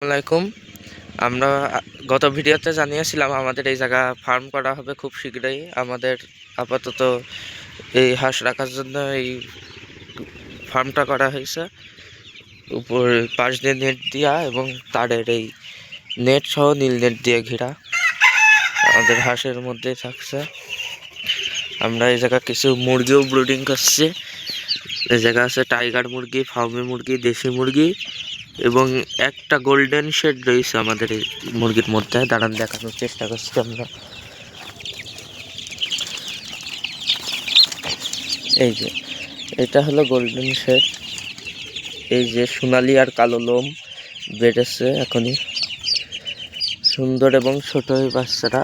আসসালামাইকুম। আমরা গত ভিডিওতে জানিয়েছিলাম আমাদের এই জায়গা ফার্ম করা হবে খুব শীঘ্রই। আমাদের আপাতত এই হাঁস রাখার জন্য এই ফার্মটা করা হয়েছে। উপর পাশ দিয়ে নেট দিয়া এবং তারের এই নেট সহ নীল নেট দিয়ে ঘেরা আমাদের হাঁসের মধ্যে থাকছে। আমরা এই জায়গা কিছু মুরগিও ব্রুডিং করছি। এই জায়গা আছে টাইগার মুরগি, ফার্মি মুরগি, দেশি মুরগি এবং একটা গোল্ডেন শেড রয়েছে আমাদের এই মুরগির মধ্যে। দাঁড়ান দেখানোর চেষ্টা করছি আমরা। এই যে এটা হলো গোল্ডেন শেড। এই যে সোনালি আর কালো লোম বেড়েছে এখনই, সুন্দর এবং ছোট এই বাচ্চাটা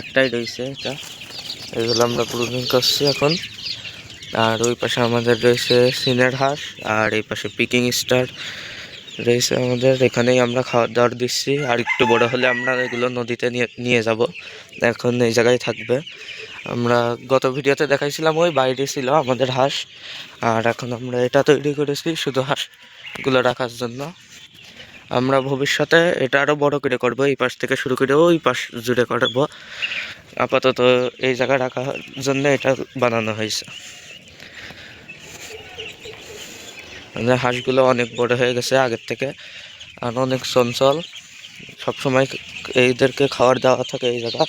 একটাই রয়েছে। এগুলো আমরা ব্রুডিং করছি এখন। আর ওই পাশে আমাদের রয়েছে সিনের হাঁস, আর এই পাশে পিকিং স্টার রয়েছে আমাদের। এখানেই আমরা খাবার দাবার দিচ্ছি। আর একটু বড় হলে আমরা এগুলো নদীতে নিয়ে যাব। এখন এই জায়গায় থাকবে। আমরা গত ভিডিওতে দেখাইছিলাম ওই বাইরে ছিল আমাদের হাঁস, আর এখন আমরা এটা তৈরি করেছি শুধু হাঁসগুলো রাখার জন্য। আমরা ভবিষ্যতে এটা আরও বড় করে করব, এই পাশ থেকে শুরু করে ওই পাশ জুড়ে করব। আপাতত এই জায়গায় রাখার জন্য এটা বানানো হয়েছে। আমাদের হাঁসগুলো অনেক বড় হয়ে গেছে আগের থেকে, আর অনেক চঞ্চল। সবসময় এইদেরকে খাবার দেওয়া থাকে এই জায়গা।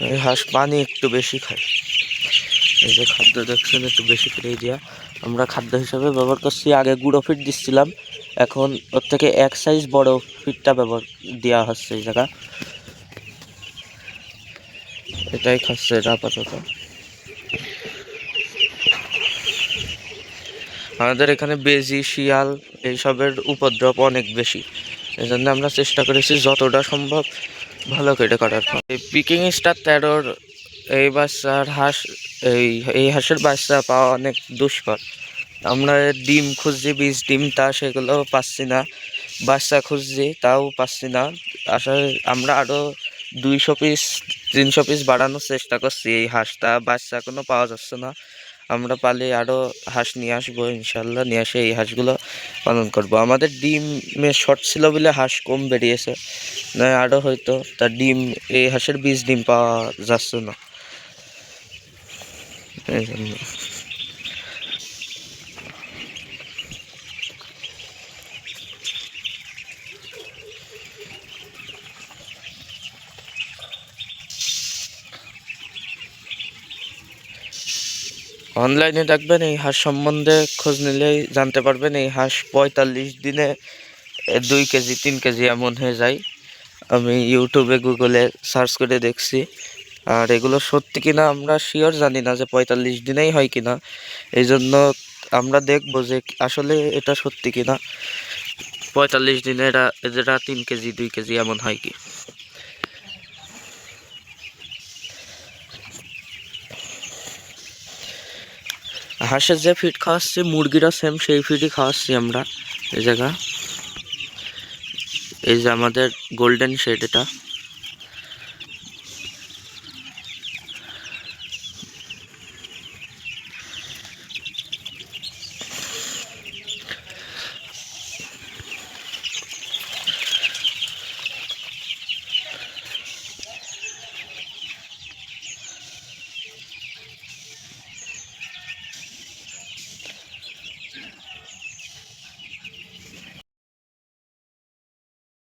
এই হাঁস পানি একটু বেশি খায়। এই যে খাদ্য দেখছেন একটু বেশি করে দিয়া আমরা খাদ্য হিসাবে ব্যবহার করছি। আগে গুঁড়ো ফিড দিচ্ছিলাম, এখন ওর থেকে এক সাইজ বড় ফিডটা ব্যবহার দেওয়া হচ্ছে এই জায়গা। এটাই খাচ্ছে এটা আপাতত। আমাদের এখানে বেজি, শিয়াল এইসবের উপদ্রব অনেক বেশি। এই জন্য আমরা চেষ্টা করেছি যতটা সম্ভব ভালো করে করার। এই পিকিং স্টার 13 এই বাচ্চার হাঁস, এই হাঁসের বাচ্চা পাওয়া অনেক দুষ্কর। আমরা ডিম খুঁজছি, বীজ ডিম, সেগুলো পাচ্ছি না। বাচ্চা খুঁজছি, তাও পাচ্ছি না। আসলে আমরা আরও 200 পিস 300 পিস বাড়ানোর চেষ্টা করছি এই হাঁসটা, বাচ্চা কোনো পাওয়া যাচ্ছে না। আমরা পালে আরও হাঁস নিয়ে আসবো ইনশাল্লাহ, নিয়ে এসে এই হাঁসগুলো পালন করব। আমাদের ডিমের শর্ট ছিল বলে হাঁস কম বেরিয়েছে, না আরও হয়তো তার ডিম, এই হাঁসের বীজ ডিম পাওয়া যাচ্ছে না এই জন্য। অনলাইনে দেখবেন, এই হাঁস সম্বন্ধে খোঁজ নিলেই জানতে পারবেন। এই হাঁস 45 দিনে 2 কেজি 3 কেজি এমন হয়ে যায়। আমি ইউটিউবে গুগলে সার্চ করে দেখছি। আর এগুলো সত্যি কিনা আমরা শিওর জানি না যে 45 দিনেই হয় কিনা। এই জন্য আমরা দেখবো যে আসলে এটা সত্যি কিনা 45 দিনে এরা 3 কেজি 2 কেজি এমন হয় কি। হাঁসের যে ফিড খাওয়াচ্ছি মুরগিরা সেম সেই ফিডই খাওয়াচ্ছি আমরা এই জায়গা। এই যে আমাদের গোল্ডেন শেড এটা।